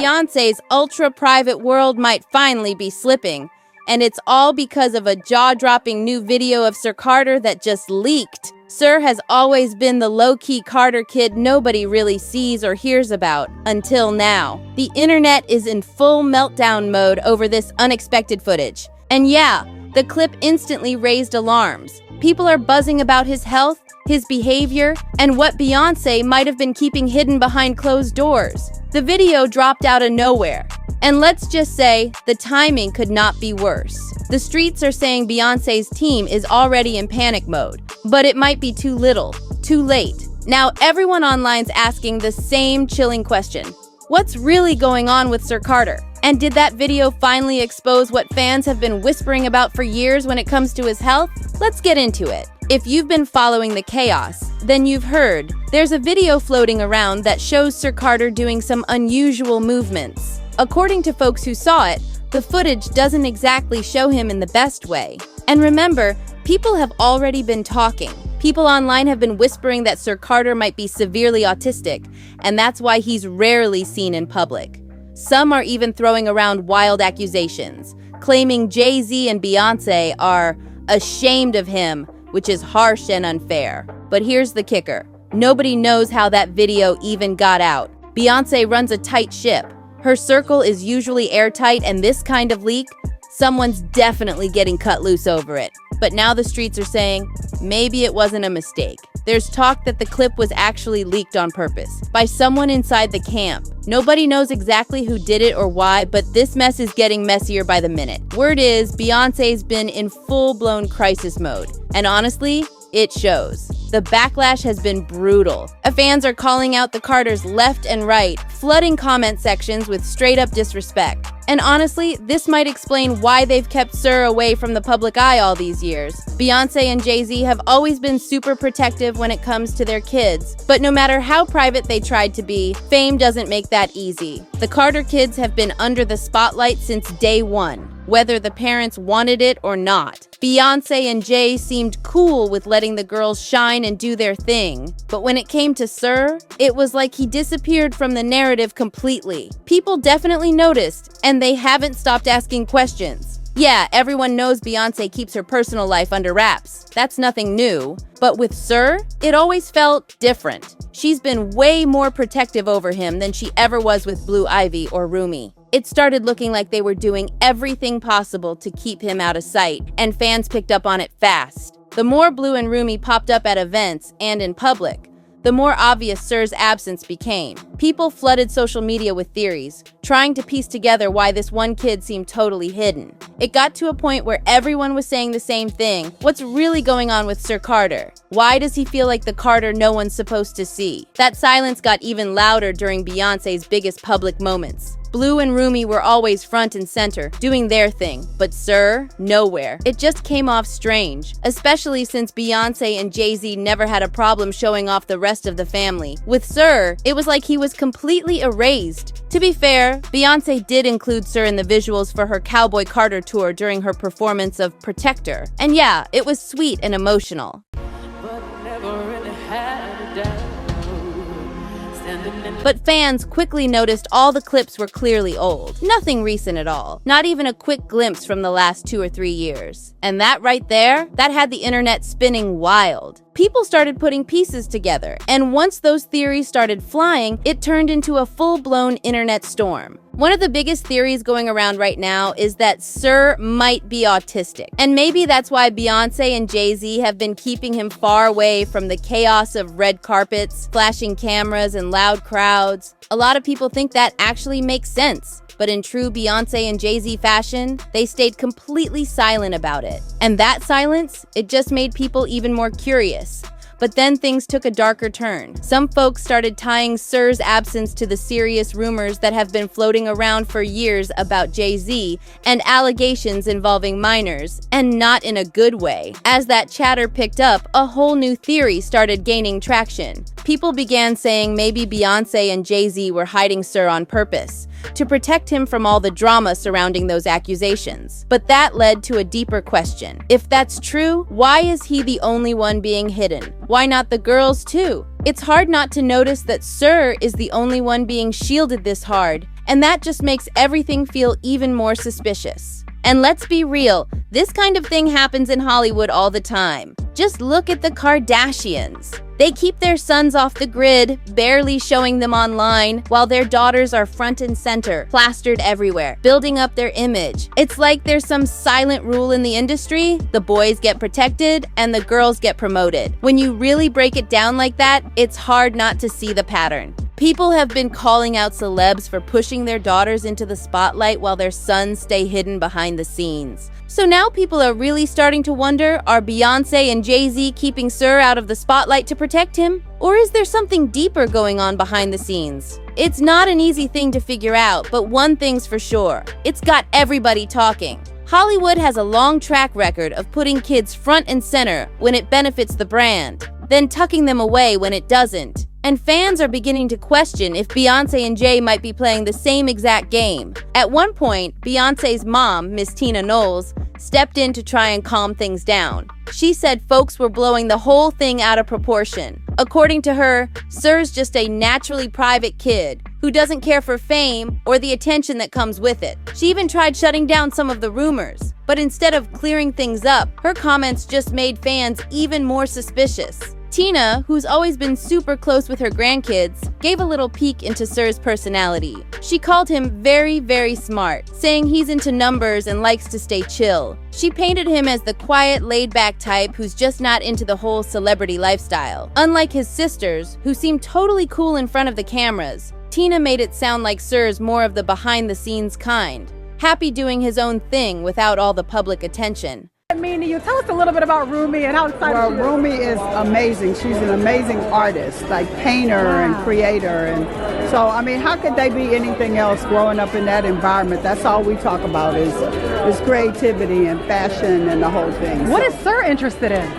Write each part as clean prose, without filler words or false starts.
Beyoncé's ultra-private world might finally be slipping. And it's all because of a jaw-dropping new video of Sir Carter that just leaked. Sir has always been the low-key Carter kid nobody really sees or hears about, until now. The internet is in full meltdown mode over this unexpected footage. And yeah, the clip instantly raised alarms. People are buzzing about his health, his behavior, and what Beyoncé might have been keeping hidden behind closed doors. The video dropped out of nowhere. And let's just say, the timing could not be worse. The streets are saying Beyoncé's team is already in panic mode, but it might be too little, too late. Now everyone online's asking the same chilling question. What's really going on with Sir Carter? And did that video finally expose what fans have been whispering about for years when it comes to his health? Let's get into it. If you've been following the chaos, then you've heard. There's a video floating around that shows Sir Carter doing some unusual movements. According to folks who saw it, the footage doesn't exactly show him in the best way. And remember, people have already been talking. People online have been whispering that Sir Carter might be severely autistic, and that's why he's rarely seen in public. Some are even throwing around wild accusations, claiming Jay-Z and Beyoncé are ashamed of him, which is harsh and unfair. But here's the kicker. Nobody knows how that video even got out. Beyoncé runs a tight ship. Her circle is usually airtight, and this kind of leak, someone's definitely getting cut loose over it. But now the streets are saying, maybe it wasn't a mistake. There's talk that the clip was actually leaked on purpose by someone inside the camp. Nobody knows exactly who did it or why, but this mess is getting messier by the minute. Word is, Beyoncé's been in full-blown crisis mode. And honestly, it shows. The backlash has been brutal. Fans are calling out the Carters left and right, flooding comment sections with straight-up disrespect. And honestly, this might explain why they've kept Sir away from the public eye all these years. Beyoncé and Jay-Z have always been super protective when it comes to their kids, but no matter how private they tried to be, fame doesn't make that easy. The Carter kids have been under the spotlight since day one, whether the parents wanted it or not. Beyoncé and Jay seemed cool with letting the girls shine and do their thing, but when it came to Sir, it was like he disappeared from the narrative completely. People definitely noticed, and they haven't stopped asking questions. Yeah, everyone knows Beyoncé keeps her personal life under wraps. That's nothing new. But with Sir, it always felt different. She's been way more protective over him than she ever was with Blue Ivy or Rumi. It started looking like they were doing everything possible to keep him out of sight, and fans picked up on it fast. The more Blue and Rumi popped up at events and in public, the more obvious Sir's absence became. People flooded social media with theories, trying to piece together why this one kid seemed totally hidden. It got to a point where everyone was saying the same thing. What's really going on with Sir Carter? Why does he feel like the Carter no one's supposed to see? That silence got even louder during Beyoncé's biggest public moments. Blue and Rumi were always front and center, doing their thing, but Sir, nowhere. It just came off strange, especially since Beyoncé and Jay-Z never had a problem showing off the rest of the family. With Sir, it was like he was completely erased. To be fair, Beyoncé did include Sir in the visuals for her Cowboy Carter tour during her performance of Protector. And yeah, it was sweet and emotional. But fans quickly noticed all the clips were clearly old. Nothing recent at all. Not even a quick glimpse from the last 2 or 3 years. And that right there, that had the internet spinning wild. People started putting pieces together, and once those theories started flying, it turned into a full-blown internet storm. One of the biggest theories going around right now is that Sir might be autistic. And maybe that's why Beyoncé and Jay-Z have been keeping him far away from the chaos of red carpets, flashing cameras, and loud crowds. A lot of people think that actually makes sense. But in true Beyoncé and Jay-Z fashion, they stayed completely silent about it. And that silence, it just made people even more curious. But then things took a darker turn. Some folks started tying Sir's absence to the serious rumors that have been floating around for years about Jay-Z and allegations involving minors, and not in a good way. As that chatter picked up, a whole new theory started gaining traction. People began saying maybe Beyoncé and Jay-Z were hiding Sir on purpose, to protect him from all the drama surrounding those accusations. But that led to a deeper question. If that's true, why is he the only one being hidden? Why not the girls too? It's hard not to notice that Sir is the only one being shielded this hard, And that just makes everything feel even more suspicious. And let's be real, this kind of thing happens in Hollywood all the time. Just look at the Kardashians. They keep their sons off the grid, barely showing them online, while their daughters are front and center, plastered everywhere, building up their image. It's like there's some silent rule in the industry: the boys get protected and the girls get promoted. When you really break it down like that, it's hard not to see the pattern. People have been calling out celebs for pushing their daughters into the spotlight while their sons stay hidden behind the scenes. So now people are really starting to wonder, are Beyonce and Jay-Z keeping Sir out of the spotlight to protect him? Or is there something deeper going on behind the scenes? It's not an easy thing to figure out, but one thing's for sure: it's got everybody talking. Hollywood has a long track record of putting kids front and center when it benefits the brand, then tucking them away when it doesn't. And fans are beginning to question if Beyonce and Jay might be playing the same exact game. At one point, Beyonce's mom, Miss Tina Knowles, stepped in to try and calm things down. She said folks were blowing the whole thing out of proportion. According to her, Sir's just a naturally private kid who doesn't care for fame or the attention that comes with it. She even tried shutting down some of the rumors, but instead of clearing things up, her comments just made fans even more suspicious. Tina, who's always been super close with her grandkids, gave a little peek into Sir's personality. She called him very, very smart, saying he's into numbers and likes to stay chill. She painted him as the quiet, laid-back type who's just not into the whole celebrity lifestyle. Unlike his sisters, who seem totally cool in front of the cameras, Tina made it sound like Sir's more of the behind-the-scenes kind, happy doing his own thing without all the public attention. Mean to you? Tell us a little bit about Rumi and how excited Well, you are. Rumi is amazing. She's an amazing artist, like painter and creator. And so, I mean, how could they be anything else growing up in that environment? That's all we talk about is creativity and fashion and the whole thing. What is Sir interested in?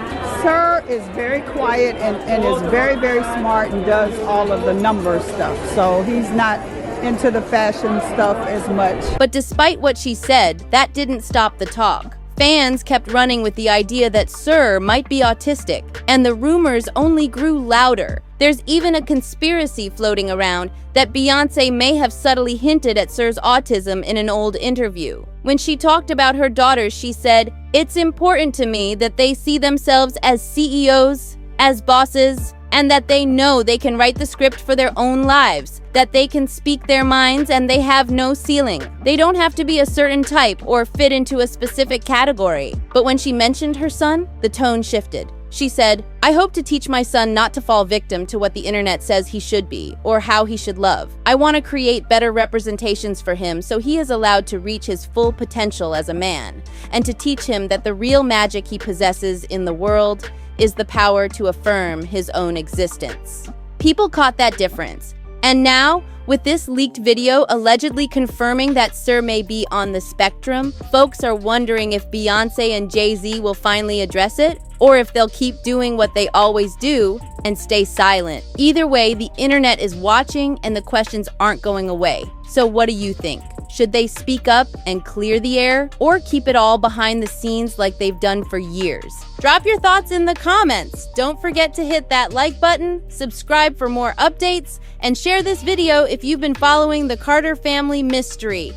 Sir is very quiet and is very, very smart and does all of the number stuff. So he's not into the fashion stuff as much. But despite what she said, that didn't stop the talk. Fans kept running with the idea that Sir might be autistic, and the rumors only grew louder. There's even a conspiracy floating around that Beyonce may have subtly hinted at Sir's autism in an old interview. When she talked about her daughters, she said, "It's important to me that they see themselves as CEOs, as bosses, and that they know they can write the script for their own lives, that they can speak their minds and they have no ceiling. They don't have to be a certain type or fit into a specific category." But when she mentioned her son, the tone shifted. She said, "I hope to teach my son not to fall victim to what the internet says he should be or how he should love. I want to create better representations for him so he is allowed to reach his full potential as a man, and to teach him that the real magic he possesses in the world is the power to affirm his own existence." People caught that difference. And now, with this leaked video allegedly confirming that Sir may be on the spectrum, folks are wondering if Beyonce and Jay-Z will finally address it, or if they'll keep doing what they always do and stay silent. Either way, the internet is watching and the questions aren't going away. So what do you think? Should they speak up and clear the air, or keep it all behind the scenes like they've done for years? Drop your thoughts in the comments. Don't forget to hit that like button, subscribe for more updates, and share this video if you've been following the Carter family mystery.